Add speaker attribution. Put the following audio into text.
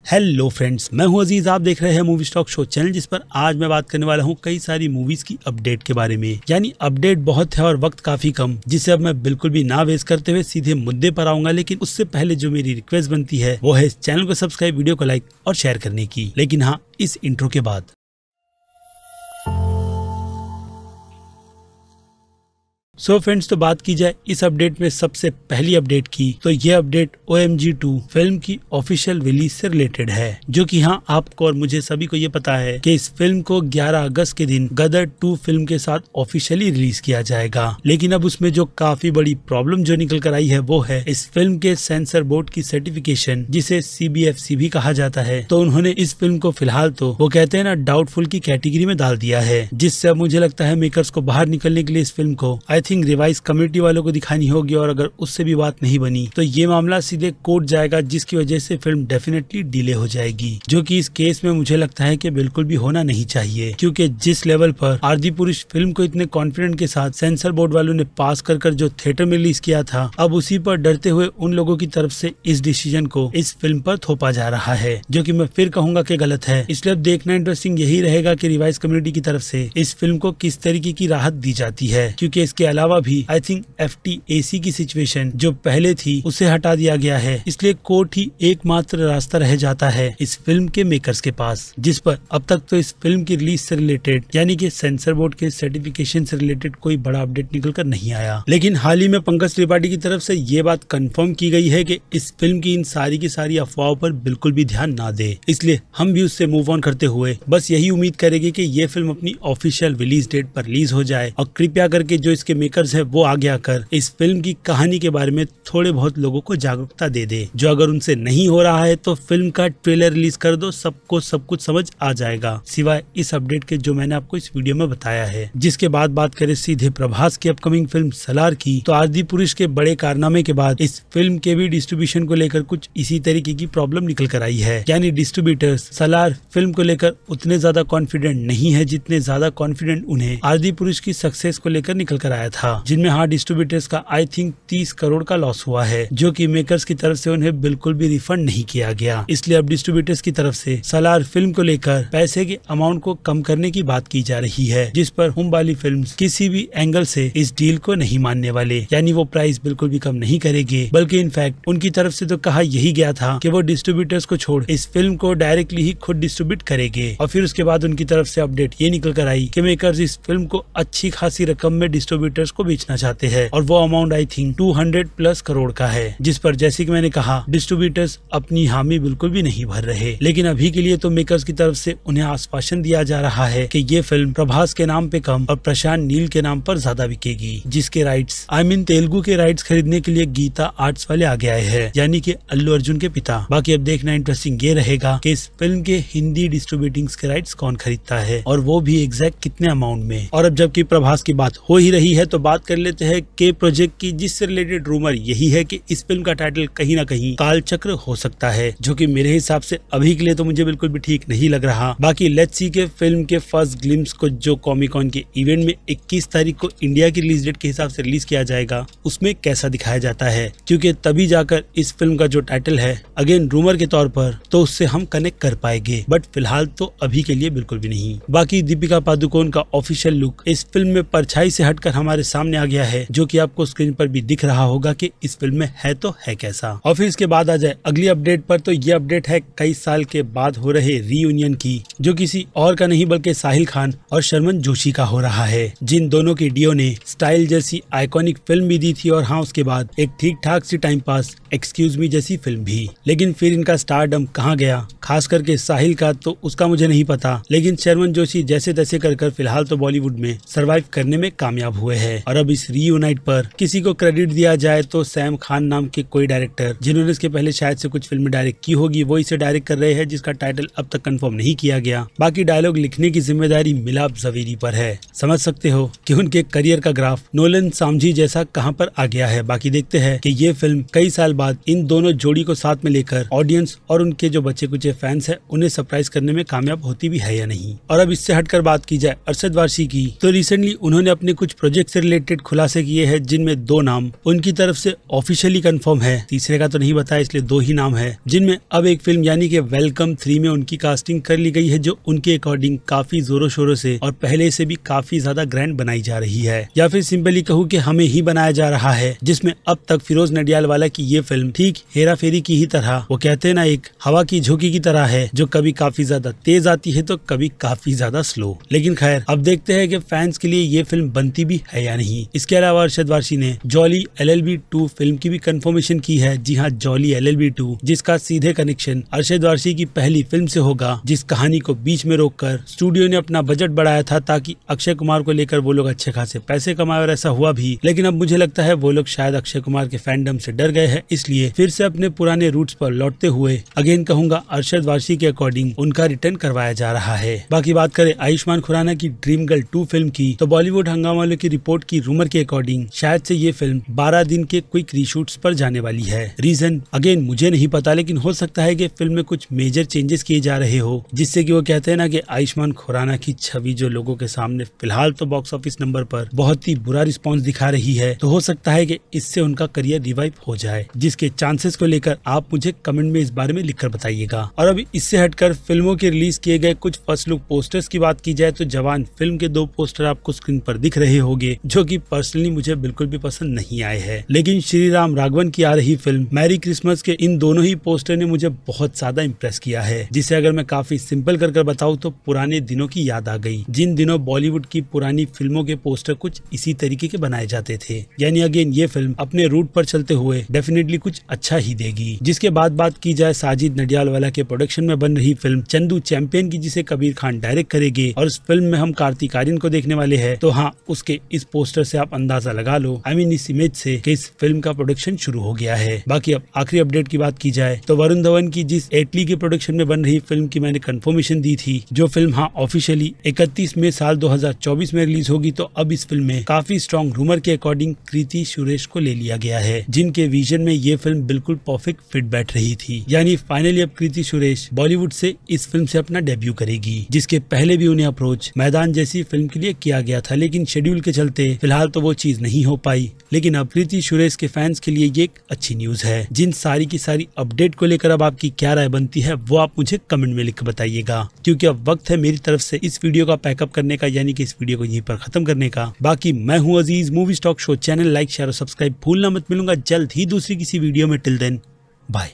Speaker 1: Hello friends, मैं हूं अजीज। आप देख रहे हैं मूवी स्टॉक शो चैनल, जिस पर आज मैं बात करने वाला हूं कई सारी मूवीज की अपडेट के बारे में। यानी अपडेट बहुत है और वक्त काफी कम, जिसे अब मैं बिल्कुल भी ना वेस्ट करते हुए सीधे मुद्दे पर आऊंगा। लेकिन उससे पहले जो मेरी रिक्वेस्ट बनती है वो है इस चैनल को सब्सक्राइब, वीडियो को लाइक और शेयर करने की। लेकिन हाँ, इस इंट्रो के बाद सो फ्रेंड्स, तो बात की जाए इस अपडेट में सबसे पहली अपडेट की, तो ये अपडेट OMG2 फिल्म की ऑफिशियल रिलीज से रिलेटेड है। जो कि हाँ, आपको और मुझे सभी को ये पता है कि इस फिल्म को 11 अगस्त के दिन गदर 2 फिल्म के साथ ऑफिशियली रिलीज किया जाएगा। लेकिन अब उसमें जो काफी बड़ी प्रॉब्लम जो निकल कर आई है वो है इस फिल्म के सेंसर बोर्ड की सर्टिफिकेशन, जिसे CBFC भी कहा जाता है। तो उन्होंने इस फिल्म को फिलहाल तो वो कहते हैं ना, डाउटफुल की कैटेगरी में डाल दिया है, जिससे अब मुझे लगता है मेकर्स को बाहर निकलने के लिए इस फिल्म को थिंक रिवाइज कम्युनिटी वालों को दिखानी होगी। और अगर उससे भी बात नहीं बनी तो ये मामला सीधे कोर्ट जाएगा, जिसकी वजह से फिल्म डेफिनेटली डिले हो जाएगी। जो कि इस केस में मुझे लगता है कि बिल्कुल भी होना नहीं चाहिए, क्योंकि जिस लेवल पर आदिपुरुष फिल्म को इतने कॉन्फिडेंट के साथ सेंसर बोर्ड वालों ने पास कर जो थिएटर में रिलीज किया था, अब उसी पर डरते हुए उन लोगों की तरफ से इस डिसीजन को इस फिल्म पर थोपा जा रहा है, जो कि मैं फिर कहूंगा कि गलत है। इसलिए अब देखना इंटरेस्टिंग यही रहेगा कि रिवाइज कम्युनिटी की तरफ से इस फिल्म को किस तरीके की राहत दी जाती है। क्योंकि इसके अलावा भी आई थिंक FTAC की सिचुएशन जो पहले थी उसे हटा दिया गया है, इसलिए कोर्ट ही एकमात्र रास्ता रह जाता है इस फिल्म के मेकर्स के पास। जिस पर अब तक तो इस फिल्म की रिलीज से रिलेटेड, यानी कि सेंसर बोर्ड के सर्टिफिकेशन से रिलेटेड कोई बड़ा अपडेट निकल कर नहीं आया। लेकिन हाल ही में पंकज त्रिपाठी की तरफ से ये बात कंफर्म की गई है कि इस फिल्म की इन सारी की सारी अफवाहों पर बिल्कुल भी ध्यान ना दे। इसलिए हम भी उससे मूव ऑन करते हुए बस यही उम्मीद करेंगे कि ये फिल्म अपनी ऑफिशियल रिलीज डेट पर रिलीज हो जाए, और कृपया करके जो इसके मेकर्स है वो आगे आकर इस फिल्म की कहानी के बारे में थोड़े बहुत लोगों को जागरूकता दे दे। जो अगर उनसे नहीं हो रहा है तो फिल्म का ट्रेलर रिलीज कर दो, सबको सब कुछ समझ आ जाएगा, सिवाय इस अपडेट के जो मैंने आपको इस वीडियो में बताया है। जिसके बाद बात करें सीधे प्रभास की अपकमिंग फिल्म सलार की, तो आदिपुरुष के बड़े कारनामे के बाद इस फिल्म के भी डिस्ट्रीब्यूशन को लेकर कुछ इसी तरीके की प्रॉब्लम निकल कर आई है। यानी डिस्ट्रीब्यूटर्स सलार फिल्म को लेकर उतने ज्यादा कॉन्फिडेंट नहीं है जितने ज्यादा कॉन्फिडेंट उन्हें आदिपुरुष की सक्सेस को लेकर निकल कर आया था, जिनमें हाँ डिस्ट्रीब्यूटर्स का आई थिंक 30 करोड़ का लॉस हुआ है, जो कि मेकर्स की तरफ से उन्हें बिल्कुल भी रिफंड नहीं किया गया। इसलिए अब डिस्ट्रीब्यूटर्स की तरफ से सलार फिल्म को लेकर पैसे के अमाउंट को कम करने की बात की जा रही है, जिस पर हुम वाली फिल्म्स किसी भी एंगल से इस डील को नहीं मानने वाले। यानी वो प्राइस बिल्कुल भी कम नहीं करेंगे, बल्कि इनफैक्ट उनकी तरफ से तो कहा यही गया था कि वो डिस्ट्रीब्यूटर्स को छोड़ इस फिल्म को डायरेक्टली ही खुद डिस्ट्रीब्यूट करेंगे। और फिर उसके बाद उनकी तरफ से अपडेट ये निकल कर आई कि मेकर्स इस फिल्म को अच्छी खासी रकम में डिस्ट्रीब्यूटर्स को बेचना चाहते हैं, और वो अमाउंट आई थिंक 200+ करोड़ का है। जिस पर जैसे कि मैंने कहा, डिस्ट्रीब्यूटर्स अपनी हामी बिल्कुल भी नहीं भर रहे। लेकिन अभी के लिए तो मेकर्स की तरफ से उन्हें आश्वासन दिया जा रहा है कि ये फिल्म प्रभास के नाम पे कम और प्रशांत नील के नाम पर ज्यादा बिकेगी, जिसके राइट्स तेलुगु के राइट्स खरीदने के लिए गीता आर्ट्स वाले आगे आए हैं, यानी कि अल्लू अर्जुन के पिता। बाकी अब देखना इंटरेस्टिंग ये रहेगा कि इस फिल्म के हिंदी डिस्ट्रीब्यूटिंग के राइट्स कौन खरीदता है, और वो भी एग्जैक्ट कितने अमाउंट में। और अब जबकि प्रभास की बात हो ही रही है तो बात कर लेते हैं के प्रोजेक्ट की, जिससे रिलेटेड रूमर यही है कि इस फिल्म का टाइटल कहीं ना कहीं कालचक्र हो सकता है, जो कि मेरे हिसाब से अभी के लिए तो मुझे बिल्कुल भी ठीक नहीं लग रहा। बाकी लेट्स सी के फिल्म के फर्स्ट ग्लिम्स को जो कॉमिक कॉन के इवेंट में 21 तारीख को इंडिया की रिलीज डेट के हिसाब से रिलीज किया जाएगा, उसमें कैसा दिखाया जाता है, क्योंकि तभी जाकर इस फिल्म का जो टाइटल है अगेन रूमर के तौर पर, तो उससे हम कनेक्ट कर पाएंगे। बट फिलहाल तो अभी के लिए बिल्कुल भी नहीं। बाकी दीपिका पादुकोण का ऑफिशियल लुक इस फिल्म में परछाई से हटकर हमारे सामने आ गया है, जो कि आपको स्क्रीन पर भी दिख रहा होगा कि इस फिल्म में है तो है कैसा। और फिर इसके बाद आ जाए अगली अपडेट पर, तो ये अपडेट है कई साल के बाद हो रहे रीयूनियन की, जो किसी और का नहीं बल्कि साहिल खान और शर्मन जोशी का हो रहा है, जिन दोनों के डियो ने स्टाइल जैसी आइकॉनिक फिल्म भी दी थी, और हाँ उसके बाद एक ठीक ठाक सी टाइम पास एक्सक्यूज मी जैसी फिल्म भी। लेकिन फिर इनका स्टारडम कहाँ गया, खास करके साहिल का तो उसका मुझे नहीं पता, लेकिन शर्मन जोशी जैसे तैसे कर फिलहाल तो बॉलीवुड में सर्वाइव करने में कामयाब हुए हैं। और अब इस रीयूनाइट पर किसी को क्रेडिट दिया जाए तो सैम खान नाम के कोई डायरेक्टर, जिन्होंने इसके पहले शायद से कुछ फिल्में डायरेक्ट की होगी, वो इसे डायरेक्ट कर रहे हैं, जिसका टाइटल अब तक कंफर्म नहीं किया गया। बाकी डायलॉग लिखने की जिम्मेदारी मिलाप जवेरी पर है। समझ सकते हो कि उनके करियर का ग्राफ नोलन सामजी जैसा कहां पर आ गया है। बाकी देखते हैं कि ये फिल्म कई साल बाद इन दोनों जोड़ी को साथ में लेकर ऑडियंस और उनके जो बच्चे कुचे फैंस है उन्हें सरप्राइज करने में कामयाब होती भी है या नहीं। और अब इससे हटकर बात की जाए अरशद वारसी की, तो रिसेंटली उन्होंने अपने कुछ प्रोजेक्ट से रिलेटेड खुलासे किए हैं, जिनमें 2 नाम उनकी तरफ से ऑफिशियली कंफर्म है, तीसरे का तो नहीं बताया इसलिए 2 ही नाम है, जिनमें अब एक फिल्म यानी कि वेलकम 3 में उनकी कास्टिंग कर ली गई है, जो उनके अकॉर्डिंग काफी जोरों शोरों से और पहले से भी काफी ज्यादा ग्रैंड बनाई जा रही है, या फिर सिंपली कहूँ कि हमें ही बनाया जा रहा है, जिसमें अब तक फिरोज नडियालवाला की ये फिल्म ठीक हेरा फेरी की ही तरह, वो कहते हैं ना, एक हवा की झोंकी की तरह है, जो कभी काफी ज्यादा तेज आती है तो कभी काफी ज्यादा स्लो। लेकिन खैर, अब देखते हैं कि फैंस के लिए ये फिल्म बनती भी है या नहीं। इसके अलावा अरशद वारसी ने जॉली LLB 2 फिल्म की भी कंफर्मेशन की है। जी हाँ, जॉली LLB 2, जिसका सीधे कनेक्शन अरशद वारसी की पहली फिल्म से होगा, जिस कहानी को बीच में रोककर स्टूडियो ने अपना बजट बढ़ाया था ताकि अक्षय कुमार को लेकर वो लोग अच्छे खासे पैसे कमाए, और ऐसा हुआ भी। लेकिन अब मुझे लगता है वो लोग शायद अक्षय कुमार के फैंडम से डर गए हैं, इसलिए फिर से अपने पुराने रूट्स पर लौटते हुए अगेन कहूंगा अरशद वारसी के अकॉर्डिंग उनका रिटर्न करवाया जा रहा है। बाकी बात करें आयुष्मान खुराना की ड्रीम गर्ल 2 फिल्म की, तो बॉलीवुड हंगामा वालों की रिपोर्ट की रूमर के अकॉर्डिंग शायद से ये फिल्म 12 दिन के क्विक रीशूट्स पर जाने वाली है। रीजन अगेन मुझे नहीं पता, लेकिन हो सकता है कि फिल्म में कुछ मेजर चेंजेस किए जा रहे हो, जिससे कि वो कहते हैं ना कि आयुष्मान खुराना की छवि जो लोगों के सामने फिलहाल तो बॉक्स ऑफिस नंबर पर बहुत ही बुरा रिस्पॉन्स दिखा रही है, तो हो सकता है कि इससे उनका करियर रिवाइव हो जाए, जिसके चांसेस को लेकर आप मुझे कमेंट में इस बारे में लिखकर बताइएगा। और अब इससे हटकर फिल्मों के रिलीज किए गए कुछ फर्स्ट लुक पोस्टर्स की बात की जाए, तो जवान फिल्म के 2 पोस्टर आपको स्क्रीन पर दिख रहे होंगे, जो कि पर्सनली मुझे बिल्कुल भी पसंद नहीं आए हैं। लेकिन श्री राम राघवन की आ रही फिल्म मैरी क्रिसमस के इन दोनों ही पोस्टर ने मुझे बहुत ज्यादा इम्प्रेस किया है, जिसे अगर मैं काफी सिंपल कर बताऊं तो पुराने दिनों की याद आ गई, जिन दिनों बॉलीवुड की पुरानी फिल्मों के पोस्टर कुछ इसी तरीके के बनाए जाते थे। यानी अगेन ये फिल्म अपने रूट पर चलते हुए डेफिनेटली कुछ अच्छा ही देगी। जिसके बाद बात की जाए साजिद नडियालवाला के प्रोडक्शन में बन रही फिल्म चंदू चैंपियन की, जिसे कबीर खान डायरेक्ट करेंगे, और इस फिल्म में हम कार्तिक आर्यन को देखने वाले हैं, तो हाँ, उसके इस पोस्टर से आप अंदाजा लगा लो, इस इमेज से कि इस फिल्म का प्रोडक्शन शुरू हो गया है। बाकी अब आखिरी अपडेट की बात की जाए, तो वरुण धवन की जिस एटली के प्रोडक्शन में बन रही फिल्म की मैंने कंफर्मेशन दी थी, जो फिल्म हाँ ऑफिशियली 31 मई साल 2024 में रिलीज होगी, तो अब इस फिल्म में काफी स्ट्रॉन्ग रूमर के अकॉर्डिंग कृति सुरेश को ले लिया गया है, जिनके विजन में ये फिल्म बिल्कुल परफेक्ट फिट बैठ रही थी। यानी फाइनली अब कृति सुरेश बॉलीवुड से इस फिल्म से अपना डेब्यू करेगी, जिसके पहले भी उन्हें अप्रोच मैदान जैसी फिल्म के लिए किया गया था, लेकिन शेड्यूल के चलते फिलहाल तो वो चीज नहीं हो पाई। लेकिन अब कृति सुरेश के फैंस के लिए ये एक अच्छी न्यूज है। जिन सारी की सारी अपडेट को लेकर अब आपकी क्या राय बनती है, वो आप मुझे कमेंट में लिख बताइएगा, क्योंकि अब वक्त है मेरी तरफ से इस वीडियो का पैकअप करने का, यानी कि इस वीडियो को यहीं पर खत्म करने का। बाकी मैं हूँ Aziz, movie stock show channel like share और सब्सक्राइब भूलना मत। मिलूंगा जल्द ही दूसरी किसी वीडियो में। Till then bye.